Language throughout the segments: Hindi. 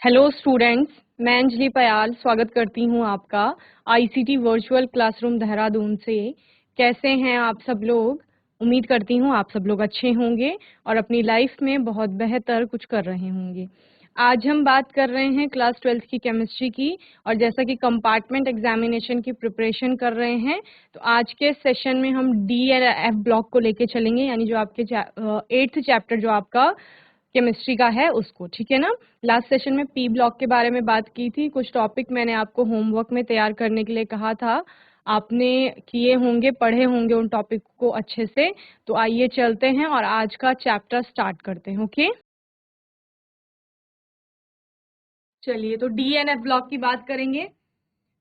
हेलो स्टूडेंट्स, मैं अंजलि पयाल स्वागत करती हूं आपका आईसीटी वर्चुअल क्लासरूम देहरादून से। कैसे हैं आप सब लोग? उम्मीद करती हूं आप सब लोग अच्छे होंगे और अपनी लाइफ में बहुत बेहतर कुछ कर रहे होंगे। आज हम बात कर रहे हैं क्लास 12th की केमिस्ट्री की, और जैसा कि कंपार्टमेंट एग्जामिनेशन की प्रिपरेशन कर रहे हैं तो आज के सेशन में हम डी एंड एफ ब्लॉक को लेके चलेंगे, यानी जो आपके 8th चैप्टर जो आपका केमिस्ट्री का है उसको, ठीक है ना। लास्ट सेशन में पी ब्लॉक के बारे में बात की थी, कुछ टॉपिक मैंने आपको होमवर्क में तैयार करने के लिए कहा था, आपने किए होंगे, पढ़े होंगे उन टॉपिक को अच्छे से। तो आइए चलते हैं और आज का चैप्टर स्टार्ट करते हैं। ओके, चलिए तो डी एंड एफ ब्लॉक की बात करेंगे।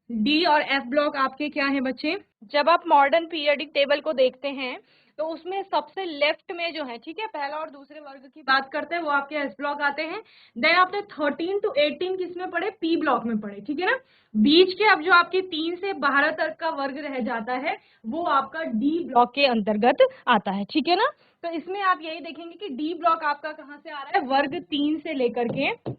डी और एफ ब्लॉक आपके क्या है बच्चे? जब आप मॉडर्न पीरियोडिक टेबल को देखते हैं तो उसमें सबसे लेफ्ट में जो है, ठीक है, पहला और दूसरे वर्ग की बात करते हैं, वो आपके एस ब्लॉक आते हैं। देन आपने 13 to 18 किस में पढ़े? पी ब्लॉक में पढ़े, ठीक है ना। बीच के अब जो आपके 3 से 12 तक का वर्ग रह जाता है वो आपका डी ब्लॉक के अंतर्गत आता है, ठीक है ना। तो इसमें आप यही देखेंगे कि डी ब्लॉक आपका कहाँ से आ रहा है? वर्ग 3 से लेकर के,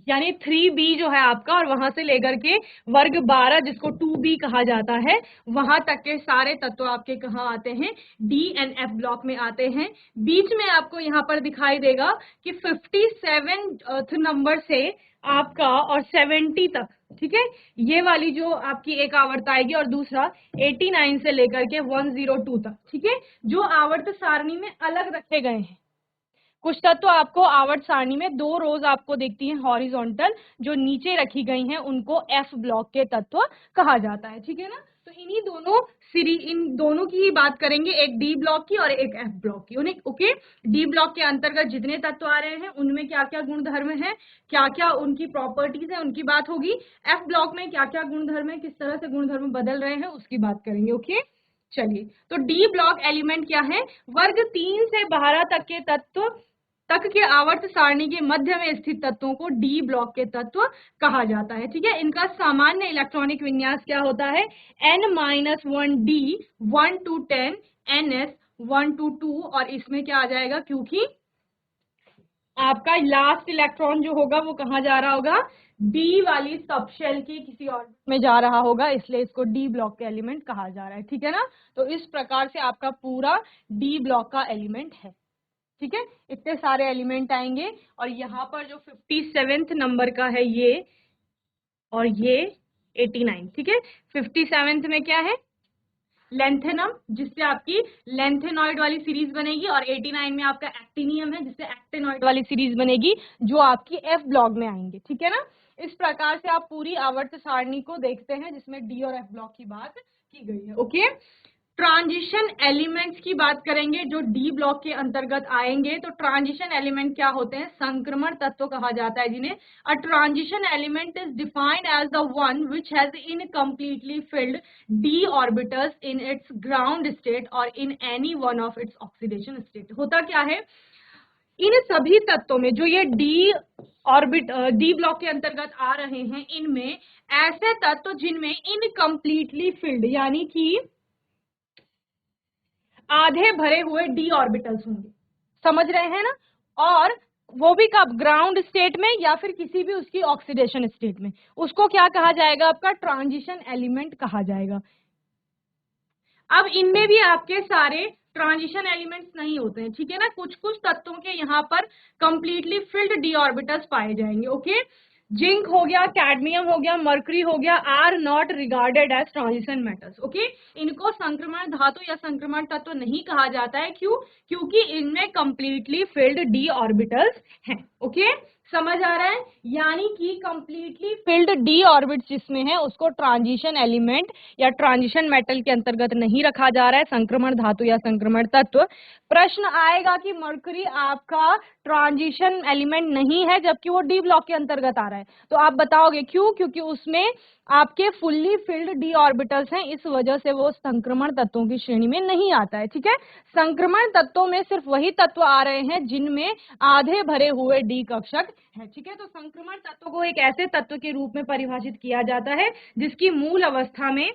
यानी 3B जो है आपका, और वहां से लेकर के वर्ग 12 जिसको 2B कहा जाता है, वहां तक के सारे तत्व आपके कहाँ आते हैं? डी एंड एफ ब्लॉक में आते हैं। बीच में आपको यहाँ पर दिखाई देगा कि 57th नंबर से आपका और 70 तक, ठीक है, ये वाली जो आपकी एक आवर्त आएगी, और दूसरा 89 से लेकर के 102 तक, ठीक है, जो आवर्त सारणी में अलग रखे गए हैं। कुछ तत्व आपको आवर्त सारणी में 2 रोज आपको देखती हैं हॉरिजॉन्टल, जो नीचे रखी गई हैं उनको एफ ब्लॉक के तत्व कहा जाता है, ठीक है ना। तो इन्हीं दोनों इन दोनों की ही बात करेंगे, एक डी ब्लॉक की और एक एफ ब्लॉक की। उन्हें ओके, डी ब्लॉक के अंतर्गत जितने तत्व आ रहे हैं उनमें क्या क्या गुणधर्म है, क्या क्या उनकी प्रॉपर्टीज है, उनकी बात होगी। एफ ब्लॉक में क्या क्या गुणधर्म है, किस तरह से गुणधर्म बदल रहे हैं, उसकी बात करेंगे। ओके, चलिए तो डी ब्लॉक एलिमेंट क्या है? वर्ग 3 से 12 तक के तत्व तक के आवर्त सारणी के मध्य में स्थित तत्वों को डी ब्लॉक के तत्व कहा जाता है, ठीक है। इनका सामान्य इलेक्ट्रॉनिक विन्यास क्या होता है? n-1d 1 to 10, ns 1 to 2, और इसमें क्या आ जाएगा, क्योंकि आपका लास्ट इलेक्ट्रॉन जो होगा वो कहाँ जा रहा होगा? डी वाली सबशेल की किसी ऑर्बिट में जा रहा होगा, इसलिए इसको डी ब्लॉक के एलिमेंट कहा जा रहा है, ठीक है ना। तो इस प्रकार से आपका पूरा डी ब्लॉक का एलिमेंट है, ठीक है। इतने सारे एलिमेंट आएंगे, और यहाँ पर जो 57th नंबर का है ये, और ये 89, ठीक है। 57th में क्या है? लेंथेनम, जिससे आपकी लेंथेनॉइड वाली सीरीज बनेगी, और 89 में आपका एक्टिनियम है, जिससे एक्टेनॉइड वाली सीरीज बनेगी, जो आपकी एफ ब्लॉक में आएंगे, ठीक है ना। इस प्रकार से आप पूरी आवर्त सारणी को देखते हैं जिसमें डी और एफ ब्लॉक की बात की गई है। ओके, ट्रांजिशन एलिमेंट्स की बात करेंगे जो डी ब्लॉक के अंतर्गत आएंगे। तो ट्रांजिशन एलिमेंट क्या होते हैं? संक्रमण तत्व कहा जाता है जिन्हें। A transition element is defined as the one which has incompletely filled d orbitals in its ground state और in any one of its oxidation state. होता क्या है, इन सभी तत्वों में जो ये डी ब्लॉक के अंतर्गत आ रहे हैं, इनमें ऐसे तत्व जिनमें इनकम्प्लीटली फिल्ड, यानी कि आधे भरे हुए डी ऑर्बिटल्स होंगे, समझ रहे हैं ना। और वो भी कब? ग्राउंड स्टेट में या फिर किसी भी उसकी ऑक्सीडेशन स्टेट में, उसको क्या कहा जाएगा? आपका ट्रांजिशन एलिमेंट कहा जाएगा। अब इनमें भी आपके सारे ट्रांजिशन एलिमेंट्स नहीं होते हैं, ठीक है ना। कुछ कुछ तत्वों के यहाँ पर कंप्लीटली फिल्ड डी ऑर्बिटल्स पाए जाएंगे। ओके, जिंक हो गया, कैडमियम हो गया, मर्करी हो गया, are not regarded as transition metals. Okay, इनको संक्रमण धातु या संक्रमण तत्व नहीं कहा जाता है। क्यों? क्योंकि इनमें कंप्लीटली फिल्ड डी ऑर्बिटल्स हैं। ओके, समझ आ रहा है? यानी कि कंप्लीटली फिल्ड डी ऑर्बिट जिसमें है उसको ट्रांजिशन एलिमेंट या ट्रांजिशन मेटल के अंतर्गत नहीं रखा जा रहा है, संक्रमण धातु या संक्रमण तत्व। प्रश्न आएगा कि मरकरी आपका ट्रांजिशन एलिमेंट नहीं है जबकि वो डी ब्लॉक के अंतर्गत आ रहा है, तो आप बताओगे क्यों? क्योंकि उसमें आपके फुल्ली फिल्ड डी ऑर्बिटल्स हैं, इस वजह से वो संक्रमण तत्वों की श्रेणी में नहीं आता है, ठीक है। संक्रमण तत्वों में सिर्फ वही तत्व आ रहे हैं जिनमें आधे भरे हुए डी कक्षक है, ठीक है। तो संक्रमण तत्व को एक ऐसे तत्व के रूप में परिभाषित किया जाता है जिसकी मूल अवस्था में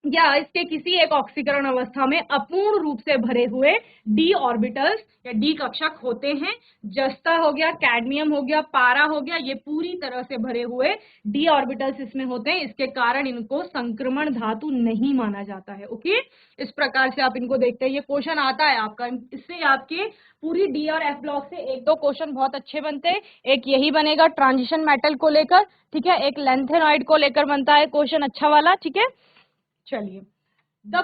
या इसके किसी एक ऑक्सीकरण अवस्था में अपूर्ण रूप से भरे हुए डी ऑर्बिटल्स या डी कक्षक होते हैं। जस्ता हो गया, कैडमियम हो गया, पारा हो गया, ये पूरी तरह से भरे हुए डी ऑर्बिटल्स इसमें होते हैं। इसके कारण इनको संक्रमण धातु नहीं माना जाता है। ओके, इस प्रकार से आप इनको देखते हैं। ये क्वेश्चन आता है आपका, इससे आपके पूरी डी और एफ ब्लॉक से एक दो क्वेश्चन बहुत अच्छे बनते हैं। एक यही बनेगा ट्रांजिशन मेटल को लेकर, ठीक है, एक लेंथेनॉइड को लेकर बनता है क्वेश्चन अच्छा वाला, ठीक है। चलिए, द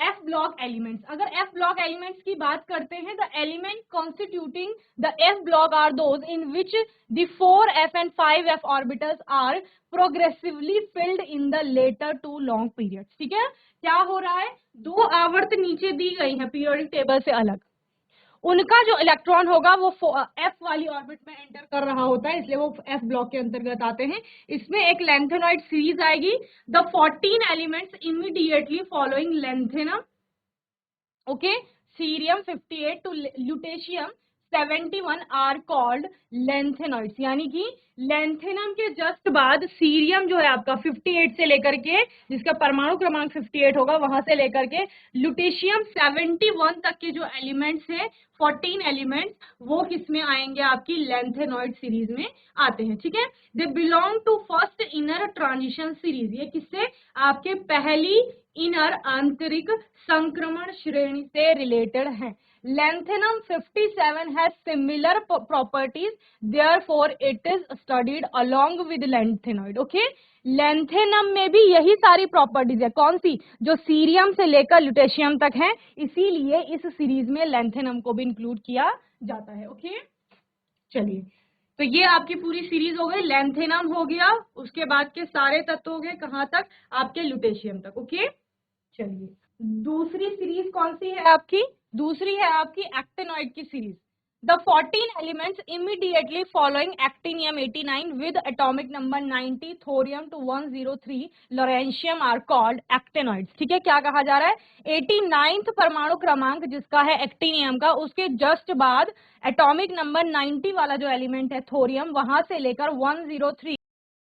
एफ ब्लॉक एलिमेंट्स, अगर एफ ब्लॉक एलिमेंट्स की बात करते हैं, the element constituting the F block are those in which the 4f and 5f orbitals are progressively filled in the latter two long period. ठीक है, क्या हो रहा है, दो आवर्त नीचे दी गई है पीरियोडिक टेबल से अलग, उनका जो इलेक्ट्रॉन होगा वो एफ वाली ऑर्बिट में एंटर कर रहा होता है, इसलिए वो एफ ब्लॉक के अंतर्गत आते हैं। इसमें एक लेंथेनॉइड सीरीज आएगी, the 14 elements immediately following lanthanum, okay, cerium 58 to lutetium 71 are called lanthanoids, यानी कि लेंथेनम के जस्ट बाद सीरियम जो है आपका 58 से लेकर के, जिसका परमाणु क्रमांक 58 होगा, वहां से लेकर के ल्यूटेशियम 71 तक के जो एलिमेंट्स हैं, 14 एलिमेंट्स, वो किसमें आएंगे, आपकी लेंथेनॉइड सीरीज में आते हैं। ठीक है, they belong to first inner transition series, ये किससे, आपके पहली इनर आंतरिक संक्रमण श्रेणी से रिलेटेड है। Lanthanum 57 has similar properties, therefore it is studied along with lanthanoid. Okay, lanthanum में भी यही सारी प्रॉपर्टीज है, कौन सी, जो सीरियम से लेकर ल्यूटेशियम तक है, इसीलिए इस सीरीज में lanthanum को भी इंक्लूड किया जाता है। ओके, चलिए, तो ये आपकी पूरी सीरीज हो गई, lanthanum हो गया, उसके बाद के सारे तत्व हो गए कहां तक, आपके ल्यूटेशियम तक। ओके, चलिए, दूसरी सीरीज कौन सी है आपकी, दूसरी है आपकी एक्टिनॉइड की series. The 14 elements immediately following actinium 89 with atomic number 90 thorium to 103 lawrencium are called actinoids. ठीक है, क्या कहा जा रहा है, 89th परमाणु क्रमांक जिसका है एक्टिनियम का, उसके जस्ट बाद एटॉमिक नंबर 90 वाला जो एलिमेंट है थोरियम, वहां से लेकर 103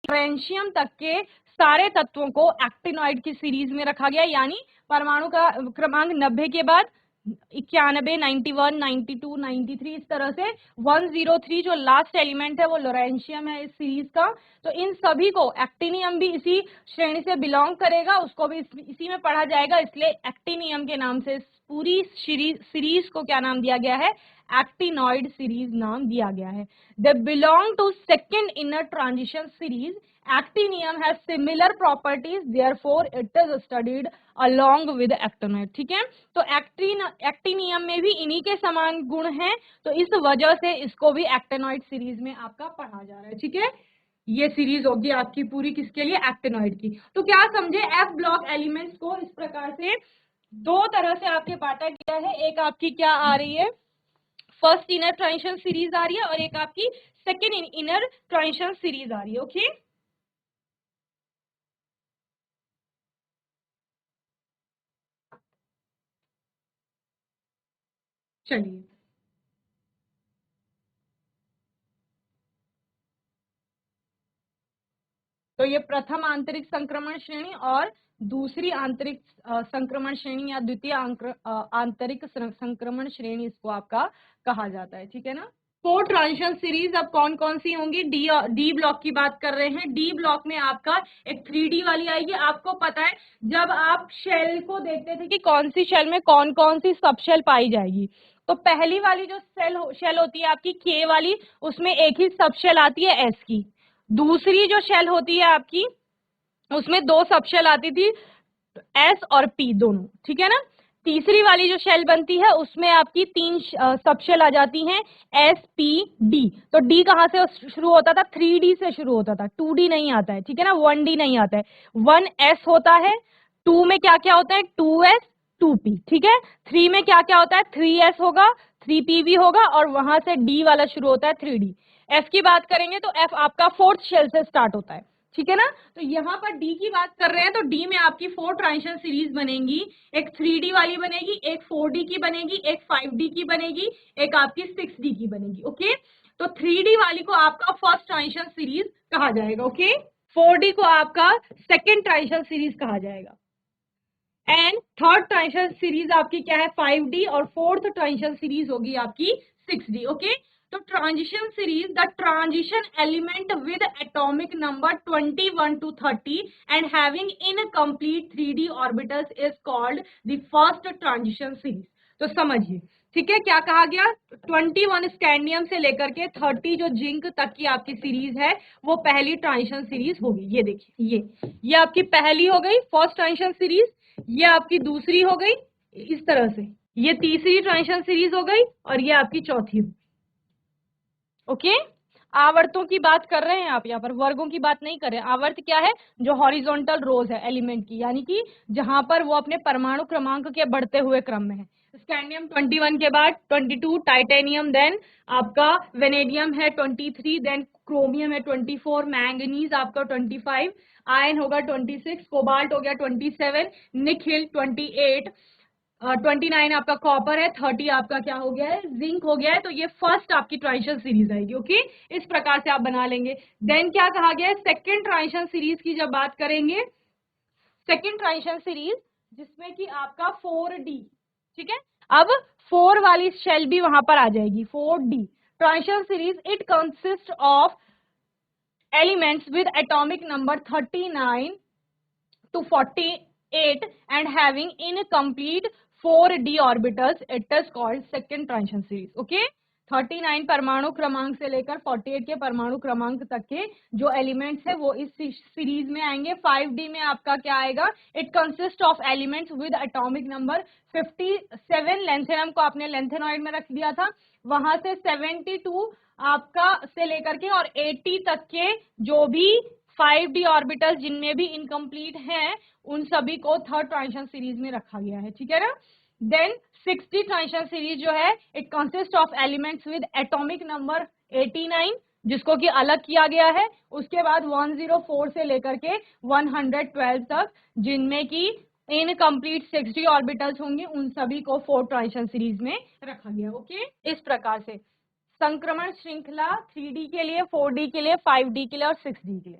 लॉरेंशियम तक के सारे तत्वों को एक्टिनॉइड की सीरीज में रखा गया, यानी परमाणु का क्रमांक 90 के बाद 91, 91, 92, 93, इस तरह से 103 जो लास्ट एलिमेंट है वो लॉरेंशियम है इस सीरीज का। तो इन सभी को, एक्टिनियम भी इसी श्रेणी से बिलोंग करेगा, उसको भी इसी में पढ़ा जाएगा, इसलिए एक्टिनियम के नाम से पूरी सीरीज को क्या नाम दिया गया है, एक्टिनॉइड सीरीज नाम दिया गया है। They belong to second inner transition series, actinium has similar properties, therefore it is studied along with actinoid. ठीक है, तो एक्टिनियम में भी इन्हीं के समान गुण हैं, तो इस वजह से इसको भी एक्टिनॉइड सीरीज में आपका पढ़ा जा रहा है। ठीक है, ये सीरीज होगी आपकी पूरी किसके लिए, एक्टिनॉइड की। तो क्या समझे, एफ ब्लॉक एलिमेंट्स को इस प्रकार से दो तरह से आपके बांटा गया है, एक आपकी क्या आ रही है, फर्स्ट इनर ट्रांजिशन सीरीज आ रही है, और एक आपकी सेकेंड इनर ट्रांजिशन सीरीज आ रही है। ओके, चलिए, तो ये प्रथम आंतरिक संक्रमण श्रेणी और दूसरी आंतरिक संक्रमण श्रेणी या द्वितीय आंतरिक संक्रमण श्रेणी इसको आपका कहा जाता है। ठीक है ना, 4 ट्रांजिशन सीरीज अब कौन कौन सी होंगी, डी ब्लॉक की बात कर रहे हैं। डी ब्लॉक में आपका एक 3D वाली आएगी। आपको पता है जब आप शेल को देखते थे कि कौन सी शेल में कौन कौन सी सब शेल पाई जाएगी, तो पहली वाली जो शेल होती है आपकी के वाली, उसमें एक ही सब शेल आती है एस की। दूसरी जो शेल होती है आपकी, उसमें 2 सब शेल आती थी, एस और पी दोनों। ठीक है ना, तीसरी वाली जो शेल बनती है उसमें आपकी 3 सब शेल आ जाती हैं, एस पी डी। तो डी कहां से शुरू होता था, 3D से शुरू होता था, 2D नहीं आता है। ठीक है ना, 1D नहीं आता है, 1s होता है, 2 में क्या क्या होता है, 2s 2p। ठीक है, 3 में क्या क्या होता है, 3s होगा, 3p भी होगा, और वहां से डी वाला शुरू होता है 3D। एफ की बात करेंगे तो एफ आपका 4th शेल से स्टार्ट होता है। ठीक है ना, तो यहाँ पर डी की बात कर रहे हैं, तो डी में आपकी 4 ट्रांजिशन सीरीज बनेगी, एक 3D वाली बनेगी, एक 4D की बनेगी, एक 5D की बनेगी, एक आपकी 6D की बनेगी। ओके, तो 3D वाली को आपका फर्स्ट ट्रांजिशन सीरीज कहा जाएगा। ओके, 4D को आपका सेकेंड ट्रांजिशन सीरीज कहा जाएगा। एंड थर्ड ट्रांजिशन सीरीज आपकी क्या है 5D और फोर्थ ट्रांजिशन सीरीज होगी आपकी 6D। ओके, तो transition series the transition element with atomic number 21 to 30 and having incomplete 3D orbitals is called the first transition series. तो समझिए, ठीक है, क्या कहा गया, 21 स्कैंडियम से लेकर के 30 जो जिंक तक की आपकी सीरीज है वो पहली ट्रांजिशन सीरीज होगी। ये देखिए, ये आपकी पहली हो गई फर्स्ट ट्रांजिशन सीरीज, ये आपकी दूसरी हो गई इस तरह से, ये तीसरी ट्रांजिशन सीरीज हो गई और ये आपकी चौथी। ओके, आवर्तों की बात कर रहे हैं आप, यहाँ पर वर्गों की बात नहीं कर रहे हैं। आवर्त क्या है, जो हॉरिजॉन्टल रोज है एलिमेंट की, यानी कि जहां पर वो अपने परमाणु क्रमांक के बढ़ते हुए क्रम में है। स्कैंडियम 21 के बाद 22, टाइटेनियम, देन आपका वेनेडियम है 23, देन क्रोमियम है 24, मैंगनीज आपका 25, आयन होगा 26, कोबाल्ट हो गया 27, निकिल 28, 29 आपका कॉपर है, 30 आपका क्या हो गया है, जिंक हो गया है। तो ये फर्स्ट आपकी ट्रांजिशन सीरीज आएगी। ओके, इस प्रकार से आप बना लेंगे। देन क्या कहा गया है, सेकेंड ट्रांजिशन सीरीज की जब बात करेंगे, सेकेंड ट्रांजिशन सीरीज जिसमें कि आपका 4D, ठीक है, अब 4 वाली शेल भी वहां पर आ जाएगी, 4D transition series. It consist of elements with atomic number 39 to 48 and having incomplete 4D orbitals, it is called second transition series. Okay, 39 परमाणु क्रमांक से लेकर 48 के परमाणु क्रमांक तक के जो एलिमेंट्स है वो इस सीरीज में आएंगे। 5D में आपका क्या आएगा, it consist of elements with atomic number 57, lanthanum को आपने लेंथेनॉइड में रख दिया था, वहां से 72 आपका से लेकर के और 80 तक के जो भी 5D ऑर्बिटल जिनमें भी इनकम्प्लीट हैं उन सभी को थर्ड ट्रांजिशन सीरीज में रखा गया है, ठीक है ना। देन 60 ट्रांजिशन सीरीज जो है it consist of elements with atomic number 89 जिसको कि अलग किया गया है, उसके बाद 104 से लेकर के 112 तक जिनमें की इनकम्प्लीट 6D ऑर्बिटल्स होंगे, उन सभी को फोर्थ ट्रांजिशन सीरीज में रखा गया। ओके, इस प्रकार से संक्रमण श्रृंखला 3D के लिए, 4D के लिए, 5D के लिए और 6D के लिए।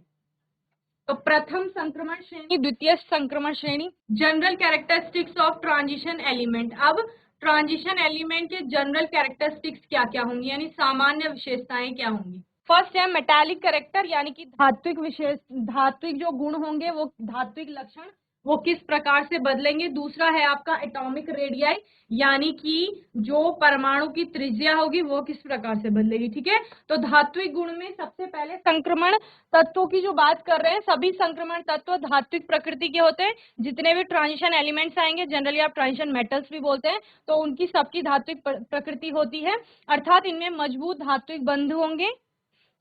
तो प्रथम संक्रमण श्रेणी, द्वितीय संक्रमण श्रेणी, general characteristics of transition element. अब ट्रांजिशन एलिमेंट के जनरल कैरेक्टरिस्टिक्स क्या क्या होंगी, यानी सामान्य विशेषताएं क्या होंगी। फर्स्ट है मेटालिक कैरेक्टर, यानी कि धात्विक विशेष, धात्विक जो गुण होंगे वो धात्विक लक्षण वो किस प्रकार से बदलेंगे। दूसरा है आपका एटॉमिक रेडियाई, यानी कि जो परमाणु की त्रिज्या होगी वो किस प्रकार से बदलेगी, ठीक है। तो धात्विक गुण में सबसे पहले संक्रमण तत्वों की जो बात कर रहे हैं, सभी संक्रमण तत्व धात्विक प्रकृति के होते हैं। जितने भी ट्रांजिशन एलिमेंट्स आएंगे, जनरली आप ट्रांजिशन मेटल्स भी बोलते हैं, तो उनकी सबकी धात्विक प्रकृति होती है, अर्थात इनमें मजबूत धात्विक बंध होंगे,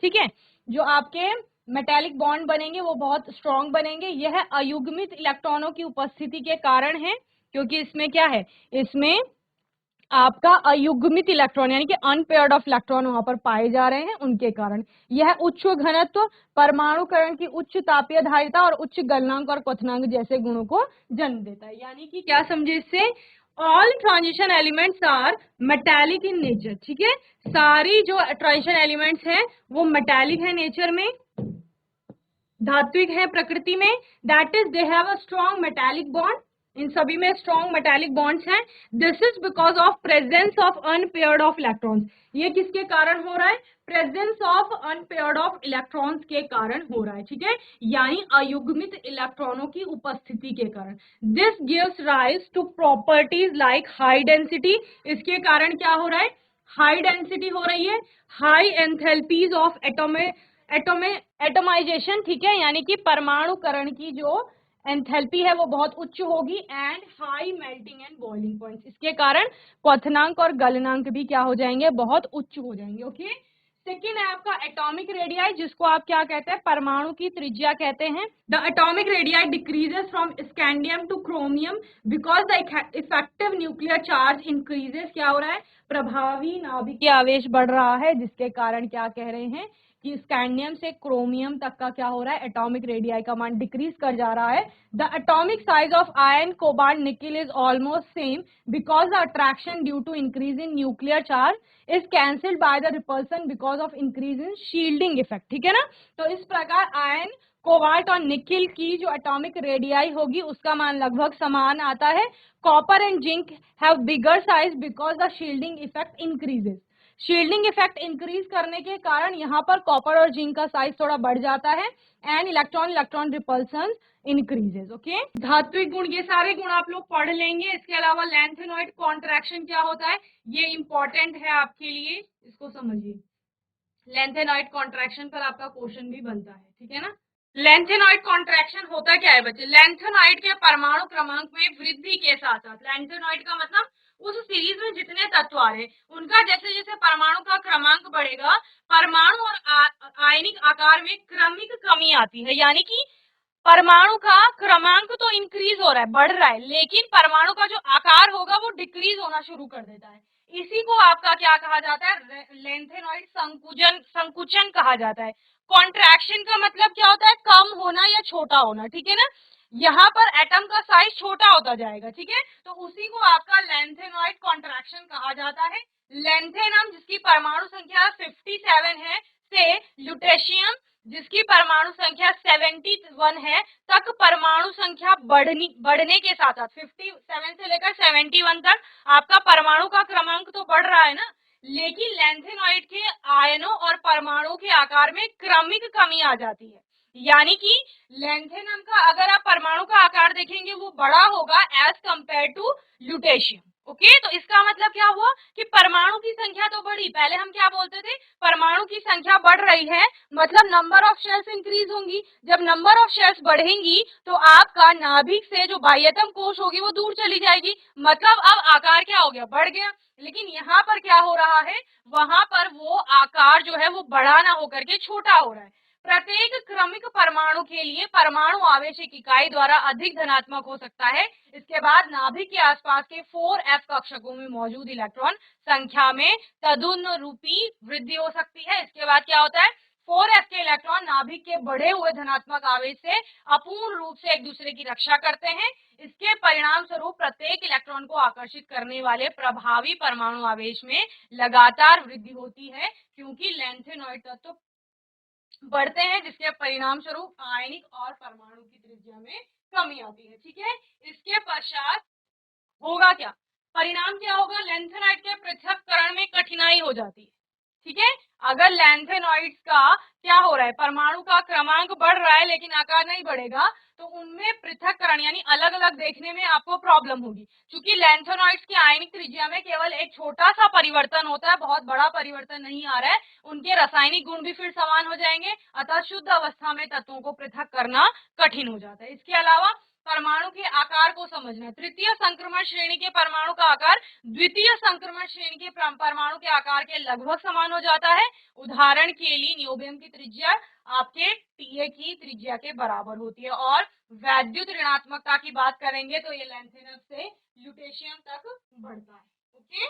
ठीक है। जो आपके मेटालिक बॉन्ड बनेंगे वो बहुत स्ट्रॉन्ग बनेंगे। यह अयुग्मित इलेक्ट्रॉनों की उपस्थिति के कारण है, क्योंकि इसमें क्या है, इसमें आपका अयुग्मित इलेक्ट्रॉन यानी कि अनपेयर्ड ऑफ इलेक्ट्रॉन वहां पर पाए जा रहे हैं, उनके कारण यह उच्च घनत्व, परमाणुकरण की उच्च तापीय धारिता और उच्च गलनांक और क्वथनांक जैसे गुणों को जन्म देता है। यानी कि क्या समझे इससे, all transition elements are metallic in nature, ठीक है। सारी जो ट्रांजिशन एलिमेंट्स हैं वो मेटालिक है नेचर में, धात्विक है प्रकृति में, that is they have a strong metallic bond, इन सभी में स्ट्रॉन्ग मेटालिक बॉन्ड्स हैं। This is because of presence of unpaired of electrons. ये किसके कारण हो रहा है, presence of unpaired of electrons के कारण हो रहा है, ठीक है, यानी अयुग्मित इलेक्ट्रॉनों की उपस्थिति के कारण। This gives rise to properties like high density, इसके कारण क्या हो रहा है, हाई डेंसिटी हो रही है, हाई एंथैल्पीज ऑफ एटोमाइजेशन, ठीक है, यानी कि परमाणुकरण की जो एंथैल्पी है वो बहुत उच्च होगी, and high melting and boiling points, इसके कारण क्वथनांक और गलनांक भी क्या हो जाएंगे, बहुत उच्च हो जाएंगे। ओके, सेकेंड है आपका एटॉमिक रेडियाई, जिसको आप क्या कहते हैं, परमाणु की त्रिज्या कहते हैं। The atomic radii decreases from scandium two chromium because the effective nuclear charge increases, क्या हो रहा है, प्रभावी नाभिकीय आवेश बढ़ रहा है, जिसके कारण क्या कह रहे हैं कि स्कैंडियम से क्रोमियम तक का क्या हो रहा है, एटॉमिक रेडियाई का मान डिक्रीज कर जा रहा है। The atomic size of iron, cobalt, nickel is almost same because the attraction due to increase in nuclear charge is cancelled by the repulsion because of increase in shielding effect, ठीक है ना। तो इस प्रकार आयरन, कोबाल्ट और निकिल की जो एटॉमिक रेडियाई होगी उसका मान लगभग समान आता है। Copper and zinc have bigger size because the shielding effect increases. Shielding effect increase करने के कारण यहाँ पर कॉपर और जिंक का साइज थोड़ा बढ़ जाता है and electron electron repulsion increases. Okay, धात्विक गुण, ये सारे गुण आप लोग पढ़ लेंगे। इसके अलावा लेंथेनॉइड कॉन्ट्रैक्शन क्या होता है, ये इंपॉर्टेंट है आपके लिए, इसको समझिए। लेंथेनॉइड कॉन्ट्रैक्शन पर आपका क्वेश्चन भी बनता है, ठीक है ना। लेंथेनॉइड कॉन्ट्रैक्शन होता क्या है बच्चे, लेंथेनॉइड के परमाणु क्रमांक में वृद्धि के साथ साथ, लेंथेनॉइड का मतलब उस सीरीज में जितने तत्व आ रहे उनका जैसे जैसे परमाणु का क्रमांक बढ़ेगा, परमाणु और आयनिक आकार में क्रमिक कमी आती है। यानी कि परमाणु का क्रमांक तो इंक्रीज हो रहा है, बढ़ रहा है, लेकिन परमाणु का जो आकार होगा वो डिक्रीज होना शुरू कर देता है। इसी को आपका क्या कहा जाता है, लेंथेनॉइड संकुचन कहा जाता है। कॉन्ट्रैक्शन का मतलब क्या होता है, कम होना या छोटा होना, ठीक है ना। यहाँ पर एटम का साइज छोटा होता जाएगा, ठीक है, तो उसी को आपका लेंथेनॉइड कॉन्ट्रैक्शन कहा जाता है। लेंथेनम जिसकी परमाणु संख्या 57 है से ल्यूटेशियम जिसकी परमाणु संख्या 71 है तक परमाणु संख्या बढ़ने के साथ साथ 57 से लेकर 71 तक आपका परमाणु का क्रमांक तो बढ़ रहा है ना, लेकिन लेंथेनॉइड के आयनों और परमाणु के आकार में क्रमिक कमी आ जाती है। यानी कि लेंथेनम का अगर आप परमाणु का आकार देखेंगे वो बड़ा होगा as compare to lutetium. Okay, तो इसका मतलब क्या हुआ कि परमाणु की संख्या तो बढ़ी, पहले हम क्या बोलते थे, परमाणु की संख्या बढ़ रही है मतलब नंबर ऑफ शेल्स इंक्रीज होंगी। जब नंबर ऑफ शेल्स बढ़ेंगी तो आपका नाभिक से जो बाह्यतम कोश होगी वो दूर चली जाएगी, मतलब अब आकार क्या हो गया, बढ़ गया। लेकिन यहाँ पर क्या हो रहा है, वहां पर वो आकार जो है वो बड़ा ना होकर के छोटा हो रहा है। प्रत्येक क्रमिक परमाणु के लिए परमाणु आवेश एक इकाई द्वारा अधिक धनात्मक हो सकता है। इसके बाद नाभिक के आसपास के 4f कक्षकों में मौजूद इलेक्ट्रॉन संख्या में तदनुरूपी वृद्धि हो सकती है। इसके बाद क्या होता है, 4f के इलेक्ट्रॉन नाभिक के बढ़े हुए धनात्मक आवेश से अपूर्ण रूप से एक दूसरे की रक्षा करते हैं। इसके परिणाम स्वरूप प्रत्येक इलेक्ट्रॉन को आकर्षित करने वाले प्रभावी परमाणु आवेश में लगातार वृद्धि होती है, क्योंकि लेंथेनॉइड तत्व बढ़ते हैं जिसके परिणाम स्वरूप आयनिक और परमाणु की त्रिज्या में कमी आती है। ठीक है, इसके पश्चात होगा क्या, परिणाम क्या होगा, लेंथेनॉइड के पृथक्करण में कठिनाई हो जाती है। ठीक है, अगर लेंथेनॉइड्स का क्या हो रहा है, परमाणु का क्रमांक बढ़ रहा है लेकिन आकार नहीं बढ़ेगा, तो उनमें पृथक्करण यानी अलग अलग देखने में आपको प्रॉब्लम होगी। क्योंकि लेंथेनॉइड्स की आयनिक त्रिज्या में केवल एक छोटा सा परिवर्तन होता है, बहुत बड़ा परिवर्तन नहीं आ रहा है, उनके रासायनिक गुण भी फिर समान हो जाएंगे, अतः शुद्ध अवस्था में तत्वों को पृथक करना कठिन हो जाता है। इसके अलावा परमाणु के आकार को समझना, तृतीय संक्रमण श्रेणी के परमाणु का आकार द्वितीय संक्रमण श्रेणी के परमाणु के आकार के लगभग समान हो जाता है। उदाहरण के लिए नियोबियम की त्रिज्या आपके TA की त्रिज्या के बराबर होती है। और वैद्युत ऋणात्मकता की बात करेंगे तो ये लेंथेनम से ल्यूटेशियम तक बढ़ता है। ओके,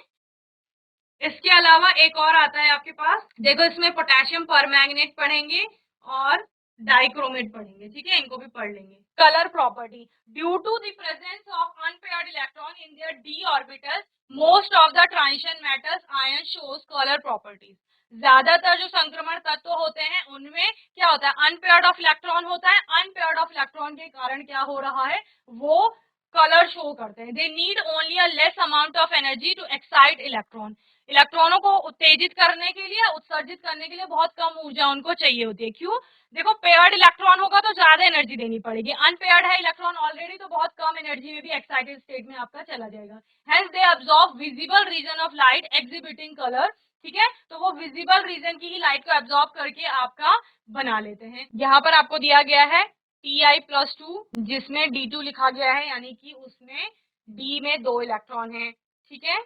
इसके अलावा एक और आता है आपके पास, देखो इसमें पोटेशियम परमैंगनेट पढ़ेंगे और डाइक्रोमेट पढ़ेंगे, ठीक है, इनको भी पढ़ लेंगे। Colour property, due to the presence of unpaired electron in their d orbitals most of the transition metals ion shows colour properties. ज्यादातर जो संक्रमण तत्व होते हैं उनमें क्या होता है, अनपेयर्ड ऑफ इलेक्ट्रॉन होता है। अनपेयर्ड ऑफ इलेक्ट्रॉन के कारण क्या हो रहा है, वो कलर शो करते हैं। They need only a less amount of energy to excite electron. इलेक्ट्रॉनों को उत्तेजित करने के लिए, उत्सर्जित करने के लिए बहुत कम ऊर्जा उनको चाहिए होती है। क्यों, देखो पेयर्ड इलेक्ट्रॉन होगा तो ज्यादा एनर्जी देनी पड़ेगी, अनपेयर्ड है इलेक्ट्रॉन ऑलरेडी तो बहुत कम एनर्जी में भी एक्साइटेड स्टेट में आपका चला जाएगा। Hence they absorb visible region of light exhibiting colour. ठीक है, तो वो विजिबल रीजन की ही लाइट को एब्सॉर्ब करके आपका बना लेते हैं। यहाँ पर आपको दिया गया है Ti+2 जिसमें D2 लिखा गया है, यानी कि उसमें D में 2 इलेक्ट्रॉन है। ठीक है,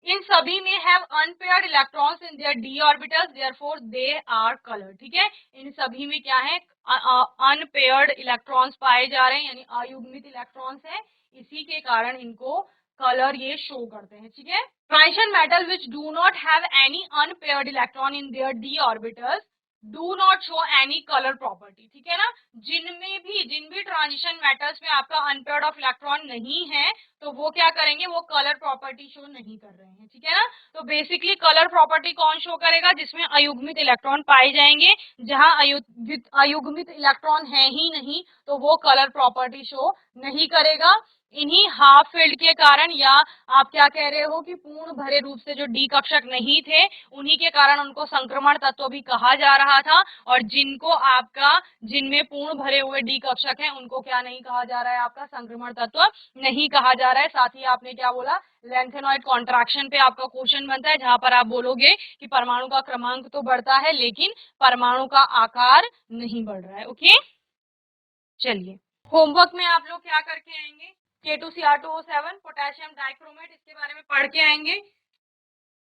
इन सभी में have unpaired electrons in their d orbitals, therefore they are coloured. ठीक है, इन सभी में क्या है, अनपेयर्ड इलेक्ट्रॉन्स पाए जा रहे हैं, यानी अयुग्मित इलेक्ट्रॉन्स है, इसी के कारण इनको कलर ये शो करते हैं। ठीक है, transition metal which do not have any unpaired electron in their d orbitals do not show any colour property, ठीक है ना। जिन भी ट्रांजिशन मेटल्स में आपका अनपेयर्ड ऑफ इलेक्ट्रॉन नहीं है तो वो क्या करेंगे, वो कलर प्रॉपर्टी शो नहीं कर रहे हैं, ठीक है ना। तो बेसिकली कलर प्रॉपर्टी कौन शो करेगा, जिसमें अयुग्मित इलेक्ट्रॉन पाए जाएंगे। जहां अयुग्मित इलेक्ट्रॉन है ही नहीं तो वो कलर प्रॉपर्टी शो नहीं करेगा। इन्हीं हाफ फील्ड के कारण, या आप क्या कह रहे हो कि पूर्ण भरे रूप से जो डी कक्षक नहीं थे उन्हीं के कारण उनको संक्रमण तत्व भी कहा जा रहा था। और जिनमें पूर्ण भरे हुए डी कक्षक हैं उनको क्या नहीं कहा जा रहा है, आपका संक्रमण तत्व नहीं कहा जा रहा है। साथ ही आपने क्या बोला, लेंथेनॉइड कॉन्ट्रैक्शन पे आपका क्वेश्चन बनता है, जहां पर आप बोलोगे कि परमाणु का क्रमांक तो बढ़ता है लेकिन परमाणु का आकार नहीं बढ़ रहा है। ओके, चलिए होमवर्क में आप लोग क्या करके आएंगे, K2Cr2O7 पोटेशियम डाइक्रोमेट, इसके बारे में पढ़ के आएंगे,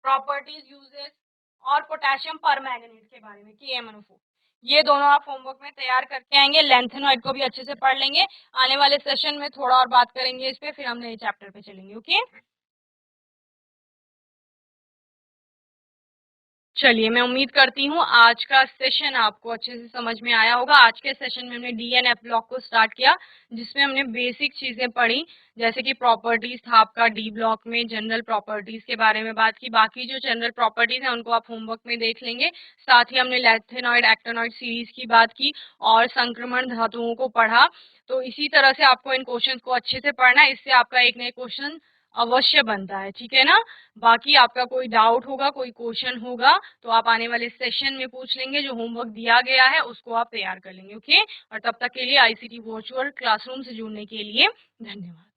प्रॉपर्टीज यूजेस, और पोटेशियम परमैंगनेट के बारे में KMnO4, ये दोनों आप होमवर्क में तैयार करके आएंगे। लेंथेनॉइड को भी अच्छे से पढ़ लेंगे। आने वाले सेशन में थोड़ा और बात करेंगे इस पे, फिर हम नए चैप्टर पे चलेंगे। ओके, चलिए मैं उम्मीद करती हूँ आज का सेशन आपको अच्छे से समझ में आया होगा। आज के सेशन में हमने DNF ब्लॉक को स्टार्ट किया, जिसमें हमने बेसिक चीजें पढ़ी, जैसे कि प्रॉपर्टीज था आपका डी ब्लॉक में, जनरल प्रॉपर्टीज के बारे में बात की। बाकी जो जनरल प्रॉपर्टीज है उनको आप होमवर्क में देख लेंगे। साथ ही हमने लेंथेनॉइड एक्टिनॉइड सीरीज की बात की और संक्रमण धातुओं को पढ़ा। तो इसी तरह से आपको इन क्वेश्चन को अच्छे से पढ़ना है, इससे आपका एक नए क्वेश्चन अवश्य बनता है, ठीक है ना। बाकी आपका कोई डाउट होगा, कोई क्वेश्चन होगा तो आप आने वाले सेशन में पूछ लेंगे। जो होमवर्क दिया गया है उसको आप तैयार कर लेंगे। ओके, और तब तक के लिए ICT वर्चुअल क्लासरूम से जुड़ने के लिए धन्यवाद।